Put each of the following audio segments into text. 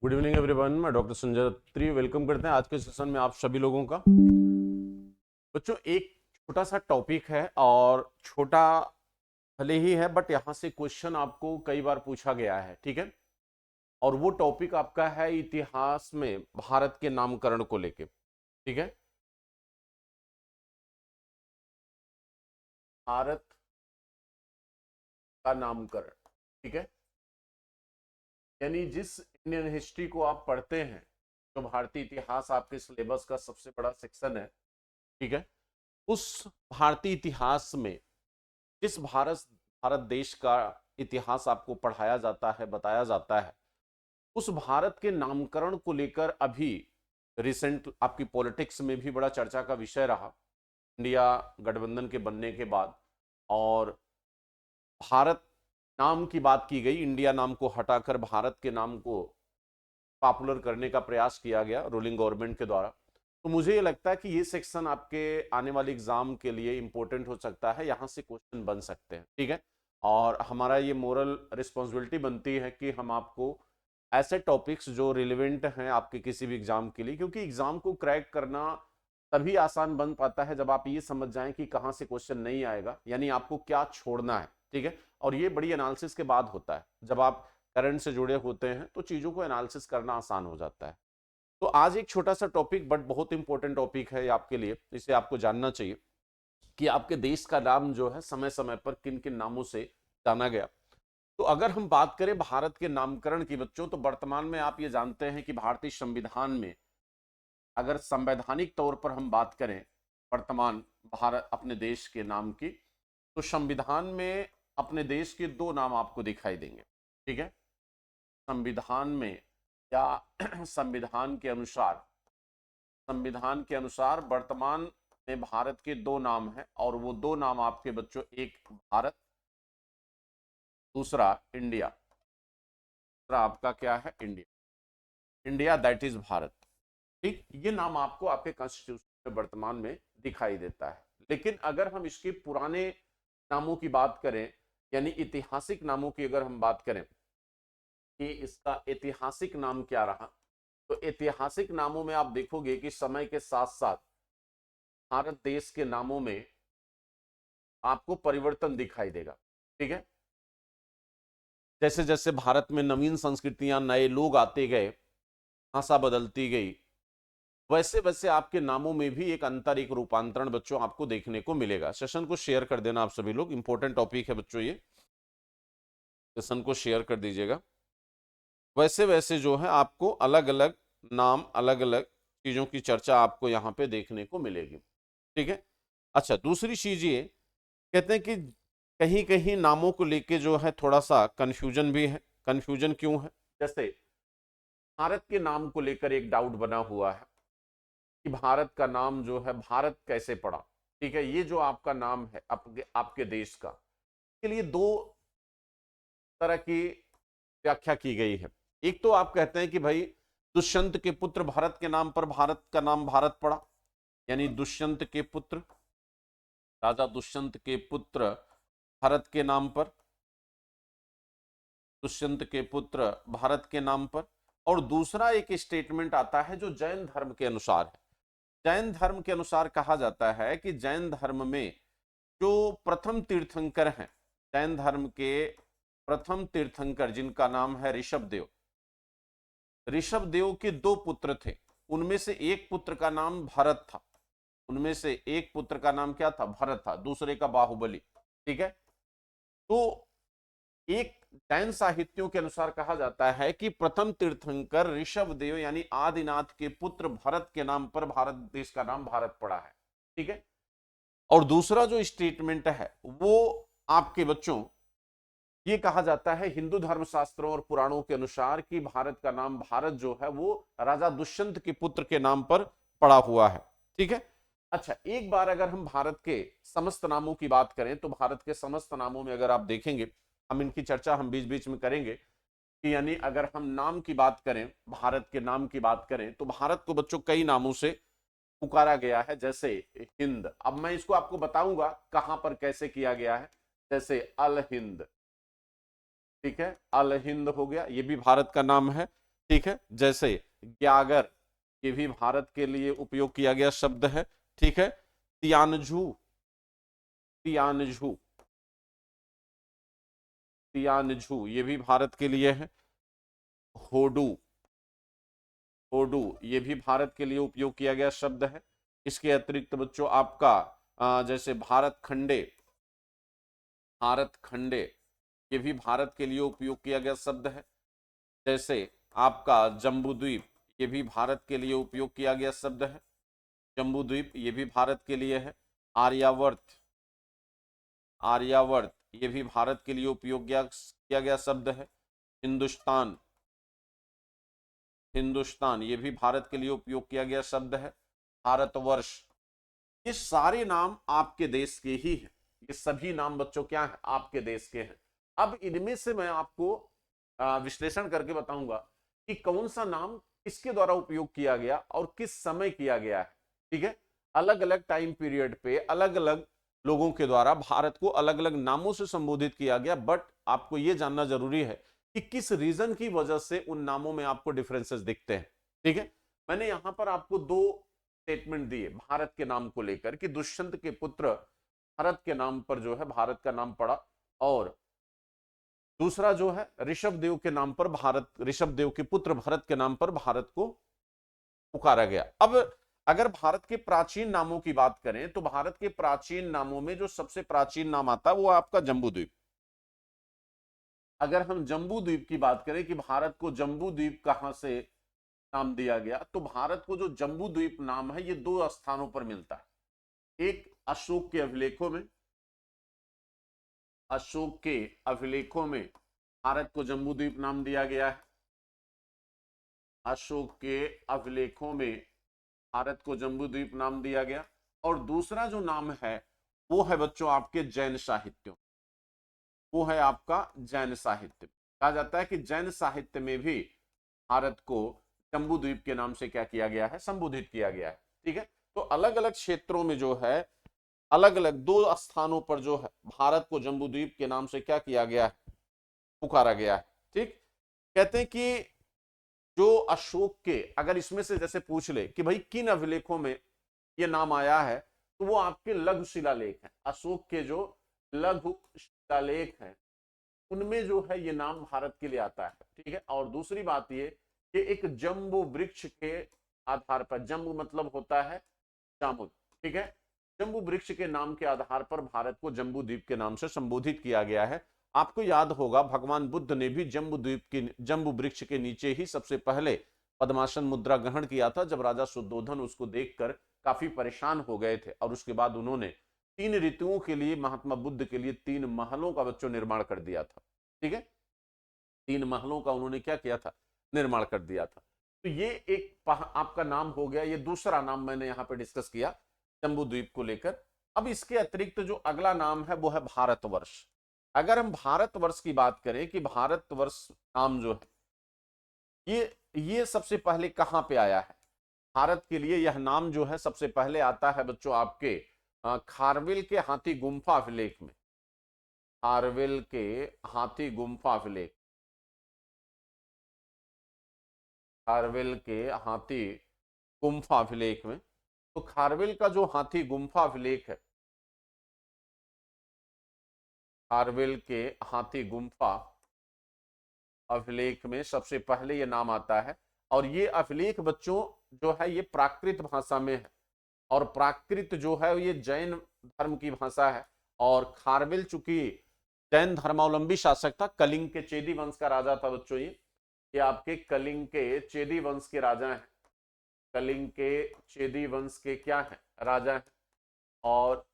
Good evening everyone. मैं doctor Sanjay अत्री welcome करते हैं आज के सेशन में आप सभी लोगों का। बच्चों, एक छोटा सा टॉपिक है और छोटा भले ही है बट यहाँ से क्वेश्चन आपको कई बार पूछा गया है, ठीक है। और वो टॉपिक आपका है इतिहास में भारत के नामकरण को लेके, ठीक है। भारत का नामकरण, ठीक है। यानी जिस इंडियन हिस्ट्री को आप पढ़ते हैं, जो भारतीय इतिहास आपके सिलेबस का सबसे बड़ा सेक्शन है, ठीक है। उस भारतीय इतिहास में जिस भारत भारत देश का इतिहास आपको पढ़ाया जाता है, बताया जाता है, उस भारत के नामकरण को लेकर अभी रिसेंट आपकी पॉलिटिक्स में भी बड़ा चर्चा का विषय रहा। इंडिया गठबंधन के बनने के बाद और भारत नाम की बात की गई, इंडिया नाम को हटाकर भारत के नाम को पॉपुलर करने का प्रयास किया गया रूलिंग गवर्नमेंट के द्वारा। तो मुझे ये लगता है कि ये सेक्शन आपके आने वाले एग्जाम के लिए इंपॉर्टेंट हो सकता है, यहाँ से क्वेश्चन बन सकते हैं, ठीक है। और हमारा ये मोरल रिस्पॉन्सिबिलिटी बनती है कि हम आपको ऐसे टॉपिक्स जो रिलेवेंट हैं आपके किसी भी एग्जाम के लिए, क्योंकि एग्जाम को क्रैक करना तभी आसान बन पाता है जब आप ये समझ जाएं कि कहाँ से क्वेश्चन नहीं आएगा, यानी आपको क्या छोड़ना है, ठीक है। और ये बड़ी एनालिसिस के बाद होता है, जब आप करंट से जुड़े होते हैं तो चीजों को एनालिसिस करना आसान हो जाता है। तो आज एक छोटा सा टॉपिक बट बहुत इंपॉर्टेंट टॉपिक है आपके लिए, इसे आपको जानना चाहिए कि आपके देश का नाम जो है समय समय पर किन किन नामों से जाना गया। तो अगर हम बात करें भारत के नामकरण की बच्चों, तो वर्तमान में आप ये जानते हैं कि भारतीय संविधान में अगर संवैधानिक तौर पर हम बात करें वर्तमान भारत अपने देश के नाम की, तो संविधान में अपने देश के दो नाम आपको दिखाई देंगे, ठीक है। संविधान में या संविधान के अनुसार वर्तमान में भारत के दो नाम हैं और वो दो नाम आपके बच्चों, एक भारत, दूसरा इंडिया। दूसरा आपका क्या है? India. India that is Bharat, ठीक। ये नाम आपको आपके कॉन्स्टिट्यूशन में वर्तमान में दिखाई देता है। लेकिन अगर हम इसके पुराने नामों की बात करें, यानी ऐतिहासिक नामों की अगर हम बात करें कि इसका ऐतिहासिक नाम क्या रहा, तो ऐतिहासिक नामों में आप देखोगे कि समय के साथ साथ भारत देश के नामों में आपको परिवर्तन दिखाई देगा, ठीक है। जैसे जैसे भारत में नवीन संस्कृतियां, नए लोग आते गए, भाषा बदलती गई, वैसे वैसे आपके नामों में भी एक अंतर, एक रूपांतरण बच्चों आपको देखने को मिलेगा। सेशन को शेयर कर देना आप सभी लोग, इंपॉर्टेंट टॉपिक है बच्चों, ये सेशन को शेयर कर दीजिएगा। वैसे वैसे जो है आपको अलग अलग नाम, अलग अलग चीजों की चर्चा आपको यहाँ पे देखने को मिलेगी, ठीक है। अच्छा, दूसरी चीज ये कहते हैं कि कहीं कहीं नामों को लेके जो है थोड़ा सा कंफ्यूजन भी है। कंफ्यूजन क्यों है? जैसे भारत के नाम को लेकर एक डाउट बना हुआ है कि भारत का नाम जो है भारत कैसे पड़ा, ठीक है। ये जो आपका नाम है आपके आपके देश का, के लिए दो तरह की व्याख्या की गई है। एक तो आप कहते हैं कि भाई दुष्यंत के पुत्र भरत के नाम पर भारत का नाम भारत पड़ा, यानी दुष्यंत के पुत्र, राजा दुष्यंत के पुत्र भारत के नाम पर, दुष्यंत के पुत्र भारत के नाम पर। और दूसरा एक स्टेटमेंट आता है जो जैन धर्म के अनुसार है। जैन धर्म के अनुसार कहा जाता है कि जैन धर्म में जो प्रथम तीर्थंकर हैं, जैन धर्म के प्रथम तीर्थंकर जिनका नाम है ऋषभ देव, ऋषभ देव के दो पुत्र थे, उनमें से एक पुत्र का नाम भरत था, उनमें से एक पुत्र का नाम क्या था? भरत था, दूसरे का बाहुबली, ठीक है। तो एक जैन साहित्यों के अनुसार कहा जाता है कि प्रथम तीर्थंकर ऋषभ देव यानी आदिनाथ के पुत्र भरत के नाम पर भारत देश का नाम भारत पड़ा है, ठीक है। और दूसरा जो स्टेटमेंट है वो आपके बच्चों ये कहा जाता है हिंदू धर्मशास्त्रों और पुराणों के अनुसार कि भारत का नाम भारत जो है वो राजा दुष्यंत के पुत्र के नाम पर पड़ा हुआ है, ठीक है। अच्छा, एक बार अगर हम भारत के समस्त नामों की बात करें तो भारत के समस्त नामों में अगर आप देखेंगे, हम इनकी चर्चा हम बीच बीच में करेंगे कि यानी अगर हम नाम की बात करें, भारत के नाम की बात करें, तो भारत को बच्चों कई नामों से पुकारा गया है। जैसे हिंद, अब मैं इसको आपको बताऊंगा कहां पर कैसे किया गया है। जैसे अल हिंद, ठीक है, अल हिंद हो गया, ये भी भारत का नाम है। ठीक है, जैसे ग्यागर, ये भी भारत के लिए उपयोग किया गया शब्द है। ठीक है, तियानझू, तियानझू, तियानझू ये भी भारत के लिए है। होडू, होडू ये भी भारत के लिए उपयोग किया गया शब्द है। इसके अतिरिक्त बच्चों आपका जैसे भारत खंडे, भारत खंडे ये भी भारत के लिए उपयोग किया गया शब्द है। जैसे आपका जम्बूद्वीप, ये भी भारत के लिए उपयोग किया गया शब्द है। जम्बूद्वीप ये भी भारत के लिए है। आर्यावर्त, आर्यावर्त ये भी भारत के लिए उपयोग किया गया शब्द है। हिंदुस्तान, हिंदुस्तान ये भी भारत के लिए उपयोग किया गया शब्द है। भारतवर्ष, ये सारे नाम आपके देश के ही हैं। ये सभी नाम बच्चों क्या है, आपके देश के हैं। अब इनमें से मैं आपको विश्लेषण करके बताऊंगा कि कौन सा नाम किसके द्वारा उपयोग किया गया और किस समय किया गया है। ठीक है, अलग अलग टाइम पीरियड पे अलग अलग लोगों के द्वारा भारत को अलग अलग नामों से संबोधित किया गया, बट आपको यह जानना जरूरी है कि किस रीजन की वजह से उन नामों में आपको डिफरेंसेस दिखते हैं। ठीक है, मैंने यहां पर आपको दो स्टेटमेंट दिए भारत के नाम को लेकर कि दुष्यंत के पुत्र भरत के नाम पर जो है भारत का नाम पड़ा, और दूसरा जो है ऋषभ देव के नाम पर भारत, ऋषभ देव के पुत्र भरत के नाम पर भारत को पुकारा गया। अब अगर भारत के प्राचीन नामों की बात करें तो भारत के प्राचीन नामों में जो सबसे प्राचीन नाम आता है वो आपका जम्बूद्वीप। अगर हम जम्बूद्वीप की बात करें कि भारत को जम्बूद्वीप कहां से नाम दिया गया, तो भारत को जो जम्बूद्वीप नाम है ये दो स्थानों पर मिलता है। एक अशोक के अभिलेखों में, अशोक के अभिलेखों में भारत को जम्बूद्वीप नाम दिया गया है। अशोक के अभिलेखों में भारत को जम्बूद्वीप नाम दिया गया। और दूसरा जो नाम है वो है बच्चों आपके जैन साहित्यों, वो है आपका जैन साहित्य। कहा जाता है कि जैन साहित्य में भी भारत को जम्बूद्वीप के नाम से क्या किया गया है, संबोधित किया गया है। ठीक है, तो अलग अलग क्षेत्रों में जो है अलग अलग दो स्थानों पर जो है भारत को जम्बूद्वीप के नाम से क्या किया गया है, पुकारा गया है। ठीक, कहते हैं कि जो अशोक के, अगर इसमें से जैसे पूछ ले कि भाई किन अभिलेखों में ये नाम आया है, तो वो आपके लघु शिलालेख हैं। अशोक के जो लघु शिलालेख हैं उनमें जो है ये नाम भारत के लिए आता है। ठीक है, और दूसरी बात ये कि एक जम्बू वृक्ष के आधार पर, जम्बू मतलब होता है जामुन, ठीक है, जम्बू वृक्ष के नाम के आधार पर भारत को जम्बू द्वीप के नाम से संबोधित किया गया है। आपको याद होगा भगवान बुद्ध ने भी जम्बू द्वीप की, जम्बू वृक्ष के नीचे ही सबसे पहले पद्मासन मुद्रा ग्रहण किया था, जब राजा शुद्धोधन उसको देखकर काफी परेशान हो गए थे, और उसके बाद उन्होंने 3 ऋतुओं के लिए महात्मा बुद्ध के लिए 3 महलों का बच्चों निर्माण कर दिया था। ठीक है, 3 महलों का उन्होंने क्या किया था, निर्माण कर दिया था। तो ये एक आपका नाम हो गया, ये दूसरा नाम मैंने यहाँ पे डिस्कस किया जम्बू द्वीप को लेकर। अब इसके अतिरिक्त जो अगला नाम है वो है भारतवर्ष। अगर हम भारतवर्ष की बात करें कि भारतवर्ष नाम जो है ये सबसे पहले कहां पे आया है, भारत के लिए यह नाम जो है सबसे पहले आता है बच्चों आपके खारवेल के हाथी गुम्फा अभिलेख में। खारवेल के हाथी गुम्फा अभिलेख, खारवेल के हाथी गुम्फा अभिलेख में। तो खारवेल का जो हाथी गुम्फा अभिलेख है, खारवेल के हाथी गुम्फा अभिलेख में सबसे पहले ये नाम आता है। और ये अभिलेख बच्चों जो है ये प्राकृत भाषा में है, और प्राकृत जो है ये जैन धर्म की भाषा है। और खारवेल चूंकि जैन धर्मावलंबी शासक था, कलिंग के चेदी वंश का राजा था बच्चों, ये आपके कलिंग के चेदी वंश के राजा हैं, कलिंग के चेदी वंश के क्या है, राजा हैं। और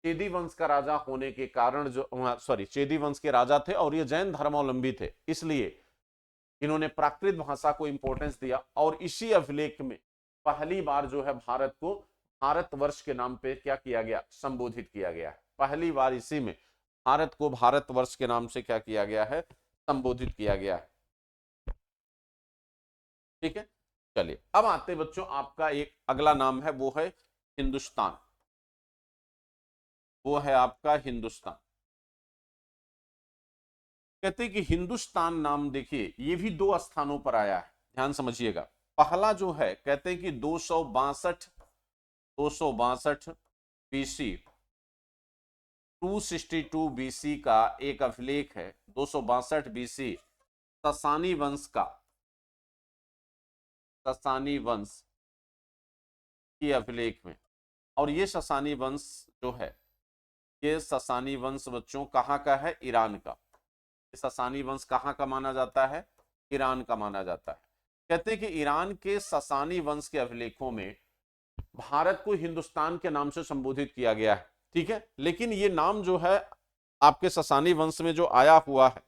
चेदी वंश का राजा होने के कारण जो, सॉरी, चेदी वंश के राजा थे और ये जैन धर्मावलंबी थे, इसलिए इन्होंने प्राकृत भाषा को इंपॉर्टेंस दिया। और इसी अभिलेख में पहली बार जो है भारत को भारतवर्ष के नाम पे क्या किया गया, संबोधित किया गया है। पहली बार इसी में भारत को भारतवर्ष के नाम से क्या किया गया है, संबोधित किया गया है। ठीक है, चलिए अब आते बच्चों आपका एक अगला नाम है वो है हिंदुस्तान, वो है आपका हिंदुस्तान। कहते हैं कि हिंदुस्तान नाम देखिए ये भी 2 स्थानों पर आया है, ध्यान समझिएगा। पहला जो है कहते हैं कि 262 बीसी 262 बीसी का एक अभिलेख है, 262 बीसी ससानी वंश का, ससानी वंश की अभिलेख में। और ये ससानी वंश जो है, ये ससानी वंश बच्चों कहाँ का है? ईरान का। ससानी वंश कहाँ का माना जाता है? ईरान का माना जाता है। कहते हैं कि ईरान के ससानी वंश के अभिलेखों में भारत को हिंदुस्तान के नाम से संबोधित किया गया है, ठीक है। लेकिन ये नाम जो है आपके ससानी वंश में जो आया हुआ है,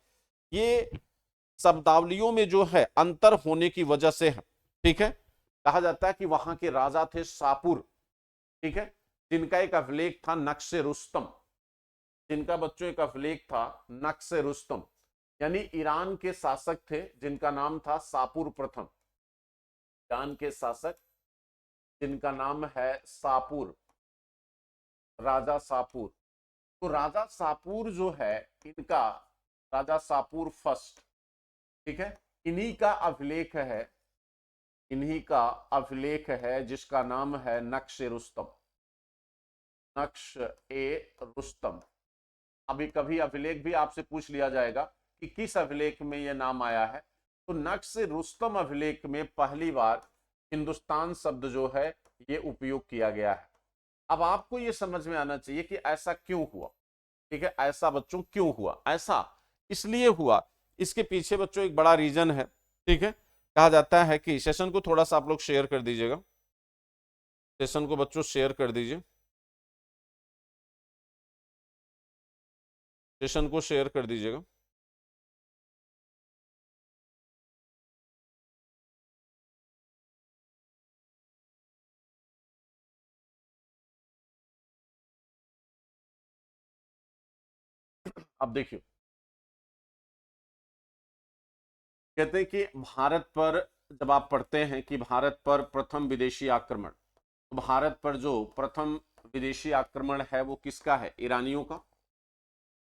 ये शब्दावलियों में जो है अंतर होने की वजह से है, ठीक है। कहा जाता है कि वहां के राजा थे सापुर, ठीक है, जिनका एक अभिलेख था नक्शे रुस्तम, जिनका बच्चों एक अभिलेख था नक्शे रुस्तम, यानी ईरान के शासक थे जिनका नाम था सापुर प्रथम। ईरान के शासक जिनका नाम है सापुर, राजा सापुर। तो राजा सापुर जो है इनका, राजा सापुर फर्स्ट, ठीक है, इन्हीं का अभिलेख है, इन्हीं का अभिलेख है जिसका नाम है नक्श रुस्तम, नक्श ए रुस्तम। अभी कभी अभिलेख भी आपसे पूछ लिया जाएगा कि किस अभिलेख में यह नाम आया है, तो नक्श रुस्तम अभिलेख में पहली बार हिंदुस्तान शब्द जो है ये उपयोग किया गया है। अब आपको ये समझ में आना चाहिए कि ऐसा क्यों हुआ, ठीक है, ऐसा बच्चों क्यों हुआ? ऐसा इसलिए हुआ, इसके पीछे बच्चों एक बड़ा रीजन है, ठीक है। कहा जाता है कि सेशन को थोड़ा सा आप लोग शेयर कर दीजिएगा, सेशन को बच्चों शेयर कर दीजिए, सेशन को शेयर कर दीजिएगा। अब देखिए, कहते हैं कि भारत पर जब आप पढ़ते हैं कि भारत पर प्रथम विदेशी आक्रमण, तो भारत पर जो प्रथम विदेशी आक्रमण है वो किसका है? ईरानियों का।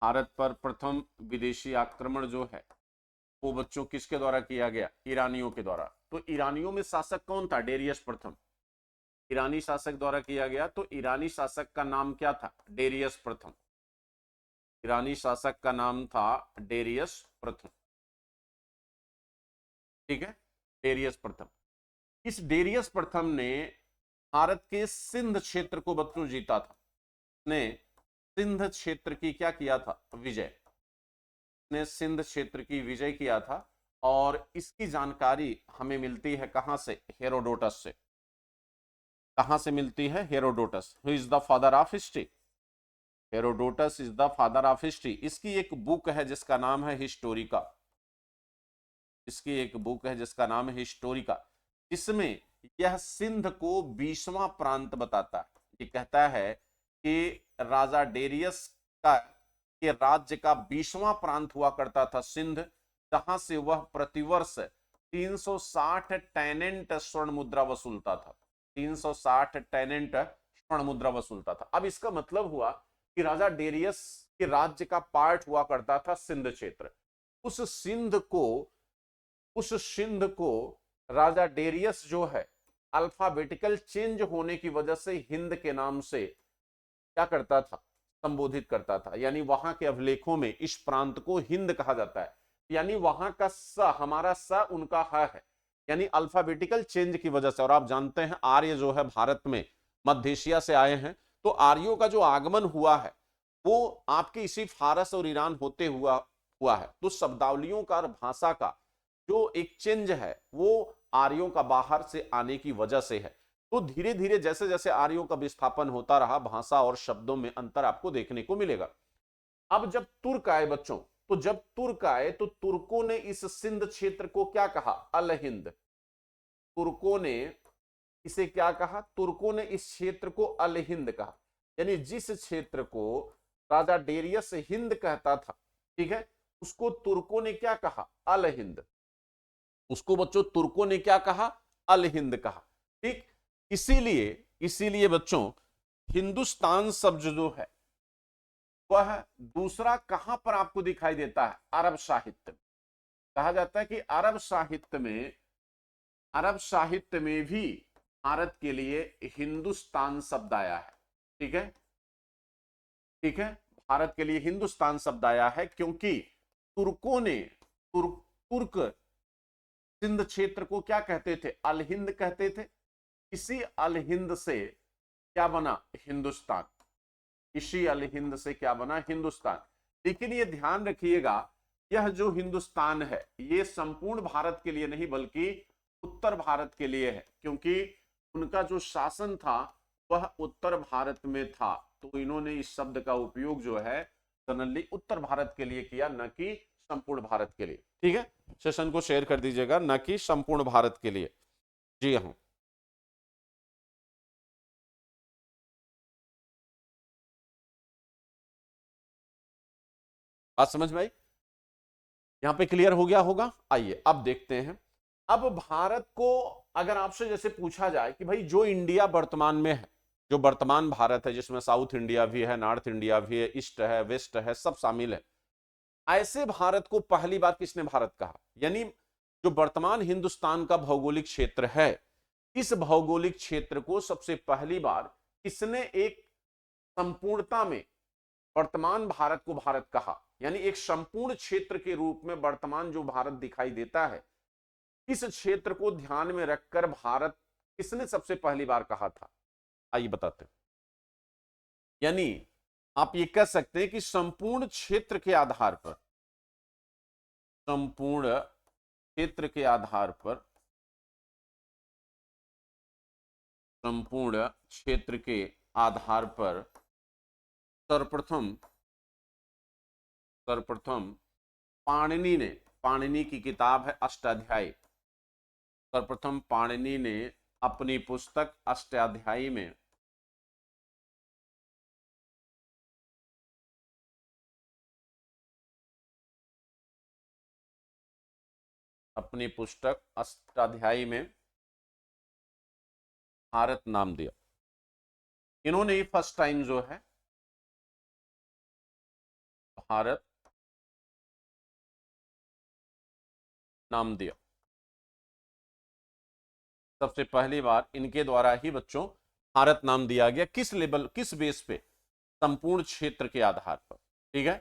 भारत पर प्रथम विदेशी आक्रमण जो है वो बच्चों किसके द्वारा किया गया? ईरानियों के द्वारा। तो ईरानियों में शासक कौन था? डेरियस प्रथम, ईरानी शासक द्वारा किया गया। तो ईरानी शासक का नाम क्या था? डेरियस प्रथम। ईरानी शासक का नाम था डेरियस प्रथम, ठीक है, डेरियस प्रथम। इस डेरियस प्रथम ने भारत के सिंध क्षेत्र को बच्चों जीता था, ने सिंध क्षेत्र की क्या किया था? विजय, ने सिंध क्षेत्र की विजय किया था। और इसकी जानकारी हमें मिलती है कहां से? हेरोडोटस से। कहां से मिलती है? Herodotus. Who is the father of history? Herodotus is the father of history. इसकी एक बुक है जिसका नाम है हिस्टोरिका, इसकी एक बुक है जिसका नाम है हिस्टोरिका। इसमें यह सिंध को 20वां प्रांत बताता है। ये कहता है कि राजा डेरियस का के राज्य का 20वां प्रांत हुआ करता था सिंध, जहां से वह प्रतिवर्ष 360 टेनेंट स्वर्ण मुद्रा वसूलता था, 360 टेनेंट स्वर्ण मुद्रा वसूलता था। अब इसका मतलब हुआ कि राजा डेरियस के राज्य का पार्ट हुआ करता था सिंध क्षेत्र। उस सिंध को, उस सिंध को राजा डेरियस जो है अल्फाबेटिकल चेंज होने की वजह से हिंद के नाम से क्या करता था? संबोधित करता था। यानी वहां के अभिलेखों में इस प्रांत को हिंद कहा जाता है। यानी वहां का स हमारा स उनका ह है, यानी अल्फाबेटिकल चेंज की वजह से। और आप जानते हैं आर्य जो है भारत में मध्य एशिया से आए हैं, तो आर्यों का जो आगमन हुआ है वो आपके इसी फारस और ईरान होते हुआ है। तो शब्दावलियों का और भाषा का जो एक चेंज है वो आर्यों का बाहर से आने की वजह से है। तो धीरे धीरे जैसे जैसे आर्यों का विस्थापन होता रहा, भाषा और शब्दों में अंतर आपको देखने को मिलेगा। अब जब तुर्क आए बच्चों, तो जब तुर्क आए तो तुर्कों ने इस सिंध क्षेत्र को क्या कहा? अल हिंद। तुर्कों ने इसे क्या कहा? तुर्कों ने इस क्षेत्र को अल हिंद कहा। यानी जिस क्षेत्र को राजा डेरियस हिंद कहता था, ठीक है, उसको तुर्कों ने क्या कहा? अल हिंद। उसको बच्चों तुर्कों ने क्या कहा? अल हिंद कहा, ठीक। इसीलिए इसीलिए बच्चों हिंदुस्तान शब्द जो है वह दूसरा कहां पर आपको दिखाई देता है? अरब साहित्य में। कहा जाता है कि अरब साहित्य में अरब साहित्य में भी भारत के लिए हिंदुस्तान शब्द आया है। ठीक है, ठीक है, भारत के लिए हिंदुस्तान शब्द आया है क्योंकि तुर्कों ने तुर्क सिंध क्षेत्र को क्या कहते थे, अल हिंद कहते थे। इसी अल हिंद से क्या बना, हिंदुस्तान। इसी अल हिंद से क्या बना, हिंदुस्तान। लेकिन ये ध्यान रखिएगा, यह जो हिंदुस्तान है ये संपूर्ण भारत के लिए नहीं बल्कि उत्तर भारत के लिए है, क्योंकि उनका जो शासन था वह उत्तर भारत में था। तो इन्होंने इस शब्द का उपयोग जो है जनरली उत्तर भारत के लिए किया, न कि संपूर्ण भारत के लिए। ठीक है, सेशन को शेयर कर दीजिएगा, न कि संपूर्ण भारत के लिए। जी हाँ, बात समझ में आई? यहां पे क्लियर हो गया होगा। आइए अब देखते हैं। अब भारत को अगर आपसे जैसे पूछा जाए कि भाई जो इंडिया वर्तमान में है, जो वर्तमान भारत है जिसमें साउथ इंडिया भी है, नॉर्थ इंडिया भी है, ईस्ट है, वेस्ट है, सब शामिल है, ऐसे भारत को पहली बार किसने भारत कहा? यानी जो वर्तमान हिंदुस्तान का भौगोलिक क्षेत्र है, इस भौगोलिक क्षेत्र को सबसे पहली बार किसने एक संपूर्णता में वर्तमान भारत को भारत कहा? यानी एक संपूर्ण क्षेत्र के रूप में वर्तमान जो भारत दिखाई देता है, इस क्षेत्र को ध्यान में रखकर भारत किसने सबसे पहली बार कहा था? आइए बताते हैं। यानी आप ये कह सकते हैं कि संपूर्ण क्षेत्र के आधार पर, संपूर्ण क्षेत्र के आधार पर, संपूर्ण क्षेत्र के आधार पर सर्वप्रथम सर्वप्रथम पाणिनि ने, पाणिनि की किताब है अष्टाध्यायी, सर्वप्रथम पाणिनि ने अपनी पुस्तक अष्टाध्यायी में अपनी पुस्तक अष्टाध्यायी में भारत नाम दिया। इन्होंने फर्स्ट टाइम जो है भारत नाम दिया। सबसे पहली बार इनके द्वारा ही बच्चों भारत नाम दिया गया। किस लेवल, किस बेस पे? संपूर्ण क्षेत्र के आधार पर। ठीक है,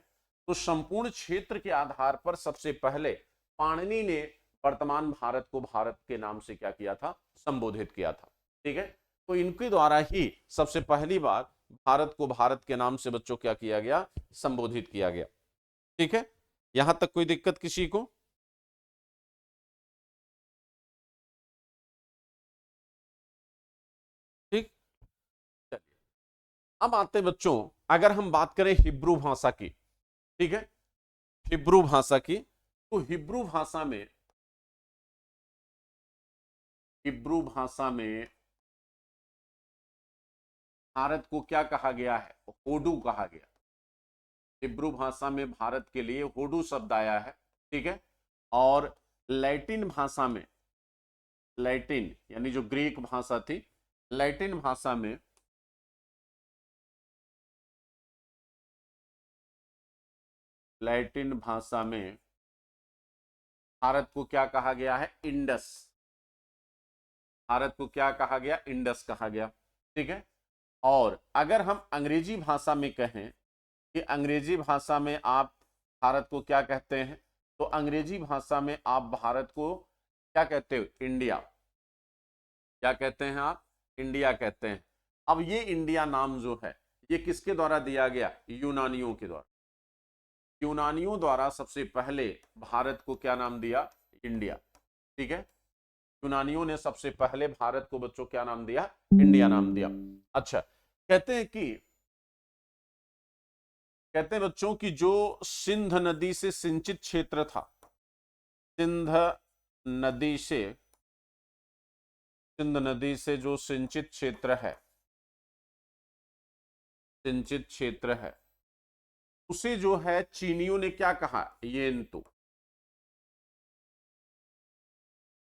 तो संपूर्ण क्षेत्र के आधार पर सबसे पहले पाणिनि ने वर्तमान भारत को भारत के नाम से क्या किया था, संबोधित किया था। ठीक है, तो इनके द्वारा ही सबसे पहली बार भारत को भारत के नाम से बच्चों क्या किया गया, संबोधित किया गया। ठीक है, यहां तक कोई दिक्कत किसी को? ठीक, चलिए अब आते बच्चों, अगर हम बात करें हिब्रू भाषा की, ठीक है, हिब्रू भाषा की, तो हिब्रू भाषा में, हिब्रू भाषा में भारत को क्या कहा गया है, होडू कहा गया। हिब्रू भाषा में भारत के लिए होडू शब्द आया है। ठीक है, और लैटिन भाषा में, लैटिन यानी जो ग्रीक भाषा थी, लैटिन भाषा में, लैटिन भाषा में भारत को क्या कहा गया है, इंडस। भारत को क्या कहा गया, इंडस कहा गया। ठीक है, और अगर हम अंग्रेजी भाषा में कहें कि अंग्रेजी भाषा में आप भारत को क्या कहते हैं, तो अंग्रेजी भाषा में आप भारत को क्या कहते हो, इंडिया। क्या कहते हैं आप, इंडिया कहते हैं। अब ये इंडिया नाम जो है ये किसके द्वारा दिया गया, यूनानियों के द्वारा। यूनानियों द्वारा सबसे पहले भारत को क्या नाम दिया, इंडिया। ठीक है, यूनानियों ने सबसे पहले भारत को बच्चों क्या नाम दिया, इंडिया नाम दिया। अच्छा, कहते हैं कि, कहते हैं बच्चों की जो सिंध नदी से सिंचित क्षेत्र था, सिंध नदी से, सिंध नदी से जो सिंचित क्षेत्र है, सिंचित क्षेत्र है, उसे जो है चीनियों ने क्या कहा, येंतु।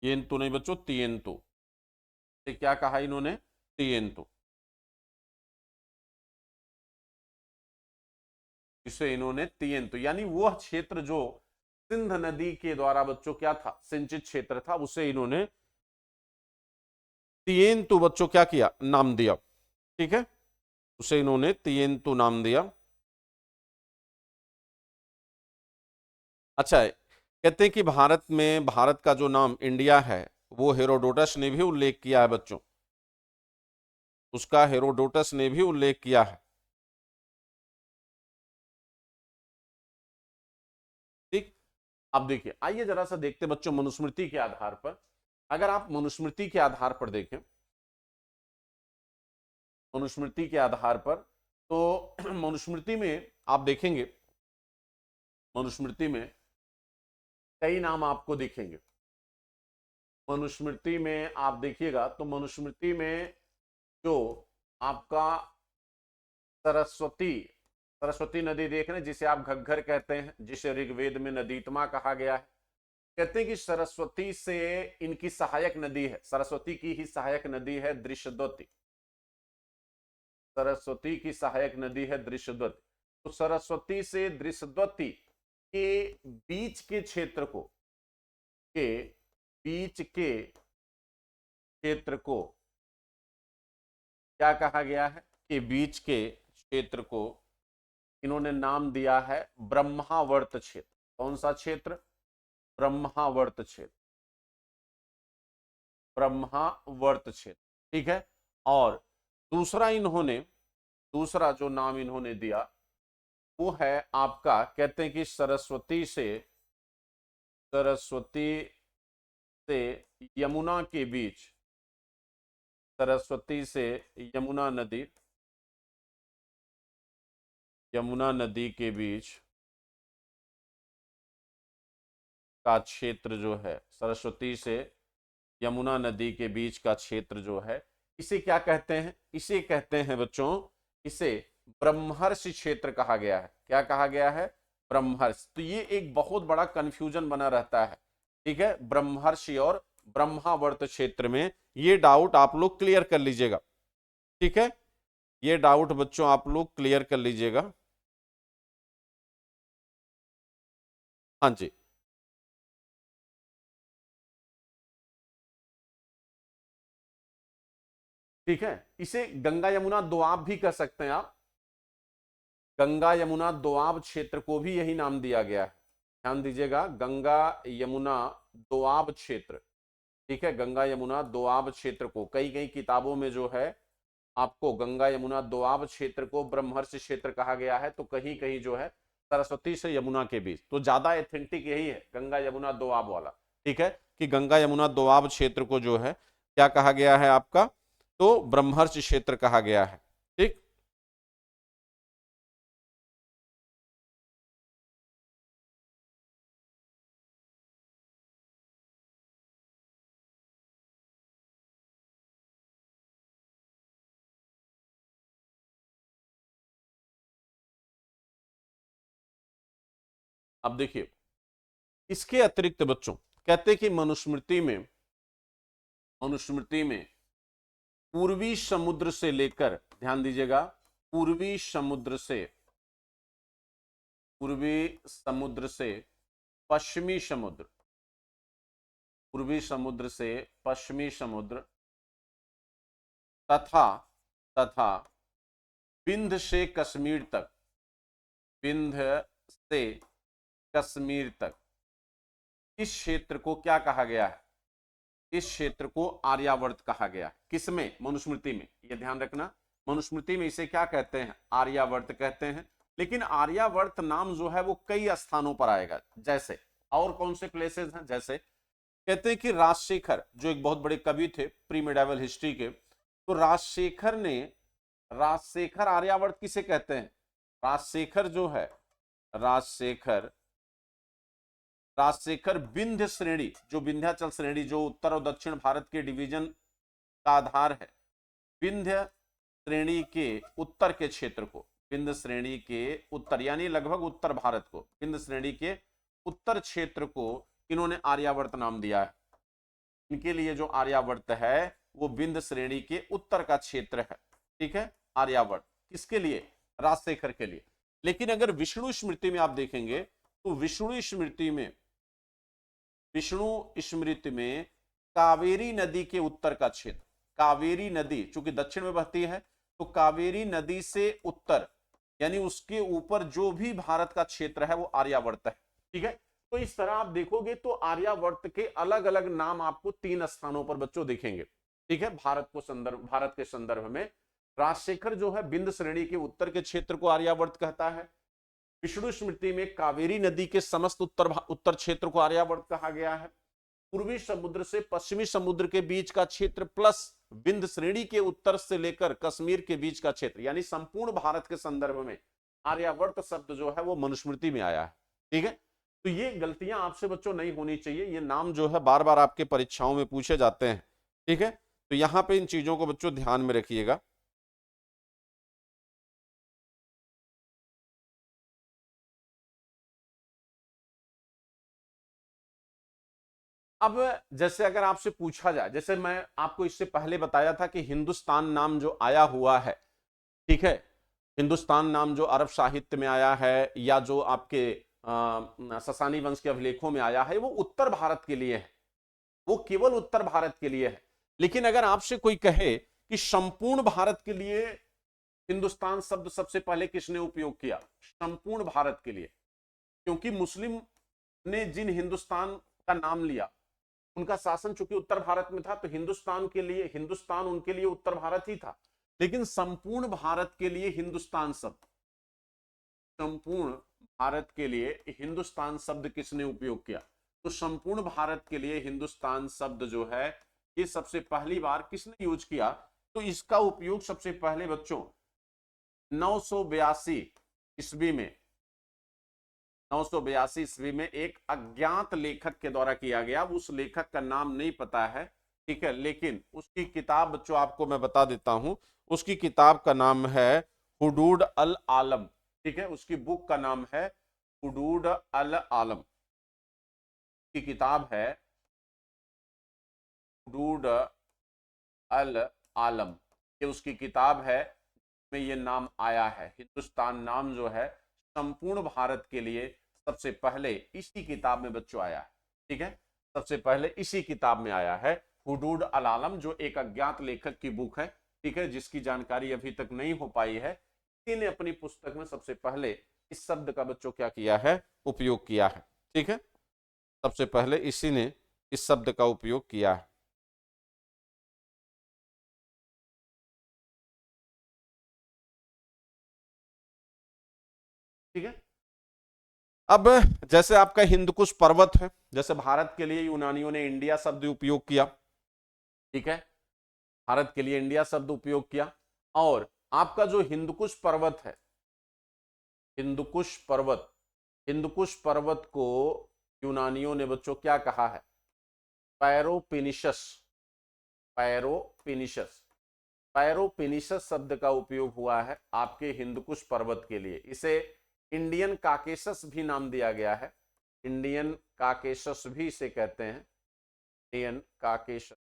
येंतु नहीं बच्चों, तिएंतु। क्या कहा इन्होंने, तिएंतु। इसे इन्होंने तिएंतु, यानी वह क्षेत्र जो सिंध नदी के द्वारा बच्चों क्या था, सिंचित क्षेत्र था, उसे इन्होंने तियेंतु बच्चों क्या किया, नाम दिया। ठीक है, उसे इन्होंने तियेंतु नाम दिया। अच्छा है, कहते हैं कि भारत में, भारत का जो नाम इंडिया है वो हेरोडोटस ने भी उल्लेख किया है बच्चों, उसका हेरोडोटस ने भी उल्लेख किया है। ठीक, अब देखिए, आइए जरा सा देखते बच्चों मनुस्मृति के आधार पर। अगर आप मनुस्मृति के आधार पर देखें, मनुस्मृति के आधार पर, तो मनुस्मृति में आप देखेंगे, मनुस्मृति में कई नाम आपको दिखेंगे। मनुस्मृति में आप देखिएगा तो मनुस्मृति में जो आपका सरस्वती, सरस्वती नदी देख रहे हैं, जिसे आप घग्घर कहते हैं, जिसे ऋग्वेद में नदीतमा कहा गया है। कहते हैं कि सरस्वती से इनकी सहायक नदी है, सरस्वती की ही सहायक नदी है दृश्यद्वती, सरस्वती की सहायक नदी है दृश्यद्वती। तो सरस्वती से दृश्यद्वती के बीच के क्षेत्र को, के बीच के क्षेत्र को क्या कहा गया है, कि बीच के क्षेत्र को इन्होंने नाम दिया है ब्रह्मावर्त क्षेत्र। कौन सा क्षेत्र, ब्रह्मावर्त क्षेत्र, ब्रह्मावर्त क्षेत्र। ठीक है, और दूसरा इन्होंने, दूसरा जो नाम इन्होंने दिया वो है आपका, कहते हैं कि सरस्वती से, सरस्वती से यमुना के बीच, सरस्वती से यमुना नदी, यमुना नदी के बीच का क्षेत्र जो है, सरस्वती से यमुना नदी के बीच का क्षेत्र जो है, इसे क्या कहते हैं, इसे कहते हैं बच्चों, इसे ब्रह्मर्षि क्षेत्र कहा गया है। क्या कहा गया है, ब्रह्मर्षि। तो ये एक बहुत बड़ा कंफ्यूजन बना रहता है। ठीक है, ब्रह्मर्षि और ब्रह्मावर्त क्षेत्र में, ये डाउट आप लोग क्लियर कर लीजिएगा। ठीक है, ये डाउट बच्चों आप लोग क्लियर कर लीजिएगा। हाँ जी, ठीक है, इसे गंगा यमुना दोआब भी कह सकते हैं आप, गंगा यमुना दोआब क्षेत्र को भी यही नाम दिया गया है। ध्यान दीजिएगा, गंगा यमुना दोआब क्षेत्र। ठीक है, गंगा यमुना दोआब क्षेत्र को कई कई किताबों में जो है आपको गंगा यमुना दोआब क्षेत्र को ब्रह्मर्षि क्षेत्र कहा गया है, तो कहीं कहीं जो है सरस्वती से यमुना के बीच, तो ज्यादा एथेंटिक यही है गंगा यमुना दोआब वाला। ठीक है, कि गंगा यमुना दोआब क्षेत्र को जो है क्या कहा गया है आपका, तो ब्रह्मर्षि क्षेत्र कहा गया है। ठीक, अब देखिए, इसके अतिरिक्त बच्चों कहते कि मनुस्मृति में, मनुस्मृति में पूर्वी समुद्र से लेकर, ध्यान दीजिएगा, पूर्वी समुद्र से, पूर्वी समुद्र से पश्चिमी समुद्र, पूर्वी समुद्र से पश्चिमी समुद्र तथा, तथा विंध्य से कश्मीर तक, विंध्य से कश्मीर तक, इस क्षेत्र को क्या कहा गया है, इस क्षेत्र को आर्यावर्त कहा गया। किसमें, मनुस्मृति में, यह ध्यान रखना, मनुस्मृति में इसे क्या कहते हैं, आर्यावर्त कहते हैं। लेकिन आर्यावर्त नाम जो है वो कई स्थानों पर आएगा, जैसे और कौन से प्लेसेस हैं, जैसे कहते हैं कि राजशेखर जो एक बहुत बड़े कवि थे प्री मेडावल हिस्ट्री के, तो राजशेखर ने, राजशेखर आर्यावर्त किसे कहते हैं, राजशेखर जो है, राजशेखर, राजशेखर विंध्य श्रेणी, जो विंध्याचल श्रेणी जो उत्तर और दक्षिण भारत के डिवीजन का आधार है, विंध्य श्रेणी के उत्तर के क्षेत्र को, विंध्य श्रेणी के उत्तर यानी लगभग उत्तर भारत को, विंध्य श्रेणी के उत्तर क्षेत्र को इन्होंने आर्यावर्त नाम दिया है। इनके लिए जो आर्यावर्त है वो विंध्य श्रेणी के उत्तर का क्षेत्र है। ठीक है, आर्यावर्त किसके लिए, राजशेखर के लिए। लेकिन अगर विष्णु स्मृति में आप देखेंगे तो विष्णु स्मृति में, विष्णु स्मृति में कावेरी नदी के उत्तर का क्षेत्र, कावेरी नदी चूंकि दक्षिण में बहती है, तो कावेरी नदी से उत्तर यानी उसके ऊपर जो भी भारत का क्षेत्र है वो आर्यावर्त है। ठीक है, तो इस तरह आप देखोगे तो आर्यावर्त के अलग अलग नाम आपको 3 स्थानों पर बच्चों दिखेंगे। ठीक है, भारत के संदर्भ में राजशेखर जो है बिंद श्रेणी के उत्तर के क्षेत्र को आर्यावर्त कहता है। विष्णु स्मृति में कावेरी नदी के समस्त उत्तर क्षेत्र को आर्यावर्त कहा गया है। पूर्वी समुद्र से पश्चिमी समुद्र के बीच का क्षेत्र प्लस विंध्य श्रेणी के उत्तर से लेकर कश्मीर के बीच का क्षेत्र यानी संपूर्ण भारत के संदर्भ में आर्यावर्त शब्द जो है वो मनुस्मृति में आया है। ठीक है, तो ये गलतियां आपसे बच्चों नहीं होनी चाहिए, ये नाम जो है बार बार आपके परीक्षाओं में पूछे जाते हैं। ठीक है, तो यहां पे इन चीजों को बच्चों ध्यान में रखिएगा। अब जैसे अगर आपसे पूछा जाए, जैसे मैं आपको इससे पहले बताया था कि हिंदुस्तान नाम जो आया हुआ है, ठीक है, हिंदुस्तान नाम जो अरब साहित्य में आया है या जो आपके ससानी वंश के अभिलेखों में आया है वो उत्तर भारत के लिए है, वो केवल उत्तर भारत के लिए है। लेकिन अगर आपसे कोई कहे कि संपूर्ण भारत के लिए हिंदुस्तान शब्द सबसे पहले किसने उपयोग किया, संपूर्ण भारत के लिए, क्योंकि मुस्लिम ने जिन हिंदुस्तान का नाम लिया उनका शासन चूंकि उत्तर भारत में था, तो हिंदुस्तान के लिए हिंदुस्तान उनके लिए उत्तर भारत ही था। लेकिन संपूर्ण भारत के लिए हिंदुस्तान शब्द, संपूर्ण भारत के लिए हिंदुस्तान शब्द किसने उपयोग किया, तो संपूर्ण भारत के लिए हिंदुस्तान शब्द जो है ये सबसे पहली बार किसने यूज किया, तो इसका उपयोग सबसे पहले बच्चों 982 ईस्वी में 982 ईस्वी में एक अज्ञात लेखक के द्वारा किया गया। उस लेखक का नाम नहीं पता है, ठीक है, लेकिन उसकी किताब बच्चों आपको मैं बता देता हूं, उसकी किताब का नाम है हुदूद अल आलम। ठीक है, उसकी बुक का नाम है हुदूद अल आलम, की किताब है हुदूद अल आलम, ये उसकी किताब है में ये नाम आया है। हिंदुस्तान नाम जो है संपूर्ण भारत के लिए सबसे पहले इसी किताब में बच्चों आया है। ठीक है, सबसे पहले इसी किताब में आया है हुदूद अल आलम, जो एक अज्ञात लेखक की बुक है। ठीक है, जिसकी जानकारी अभी तक नहीं हो पाई है, इसी ने अपनी पुस्तक में सबसे पहले इस शब्द का बच्चों क्या किया है, उपयोग किया है। ठीक है, सबसे पहले इसी ने इस शब्द का उपयोग किया है। ठीक है, अब जैसे आपका हिंदकुश पर्वत है, जैसे भारत के लिए यूनानियों ने इंडिया शब्द उपयोग किया। ठीक है, भारत के लिए इंडिया शब्द उपयोग किया, और आपका जो हिंदकुश पर्वत है, हिंदकुश पर्वत, हिंदकुश पर्वत को यूनानियों ने बच्चों क्या कहा है, पैरोपिनिशस, पैरोपिनिशस, पैरोपिनिशस शब्द का उपयोग हुआ है आपके हिंदकुश पर्वत के लिए। इसे इंडियन काकेशस भी नाम दिया गया है, इंडियन काकेशस भी इसे कहते हैं, इंडियन काकेशस,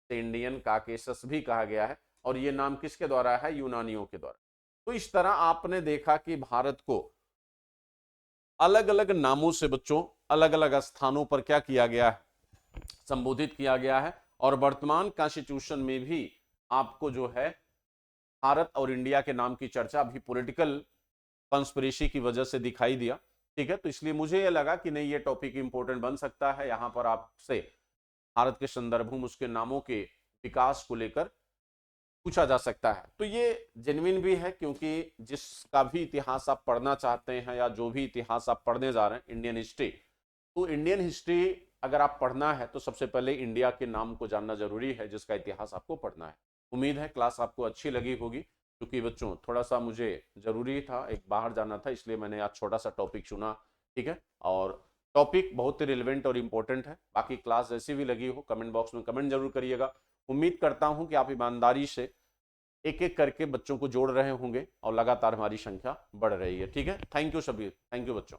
इंडियन काकेशस भी कहा गया है, और यह नाम किसके द्वारा है, यूनानियों के द्वारा। तो इस तरह आपने देखा कि भारत को अलग अलग नामों से बच्चों अलग अलग स्थानों पर क्या किया गया है, संबोधित किया गया है। और वर्तमान कॉन्स्टिट्यूशन में भी आपको जो है भारत और इंडिया के नाम की चर्चा अभी पॉलिटिकल कंस्पिरेसी की वजह से दिखाई दिया। ठीक है, तो इसलिए मुझे यह लगा कि नहीं, ये टॉपिक इंपॉर्टेंट बन सकता है, यहां पर आपसे भारत के संदर्भ में उसके नामों के विकास को लेकर पूछा जा सकता है। तो ये जेन्युइन भी है, क्योंकि जिसका भी इतिहास आप पढ़ना चाहते हैं या जो भी इतिहास आप पढ़ने जा रहे हैं इंडियन हिस्ट्री, तो इंडियन हिस्ट्री अगर आप पढ़ना है तो सबसे पहले इंडिया के नाम को जानना जरूरी है, जिसका इतिहास आपको पढ़ना है। उम्मीद है क्लास आपको अच्छी लगी होगी, क्योंकि बच्चों थोड़ा सा मुझे जरूरी था, एक बाहर जाना था, इसलिए मैंने आज छोटा सा टॉपिक चुना। ठीक है, और टॉपिक बहुत ही रिलेवेंट और इंपॉर्टेंट है। बाकी क्लास जैसी भी लगी हो कमेंट बॉक्स में कमेंट जरूर करिएगा। उम्मीद करता हूं कि आप ईमानदारी से एक एक करके बच्चों को जोड़ रहे होंगे और लगातार हमारी संख्या बढ़ रही है। ठीक है, थैंक यू सभी, थैंक यू बच्चों।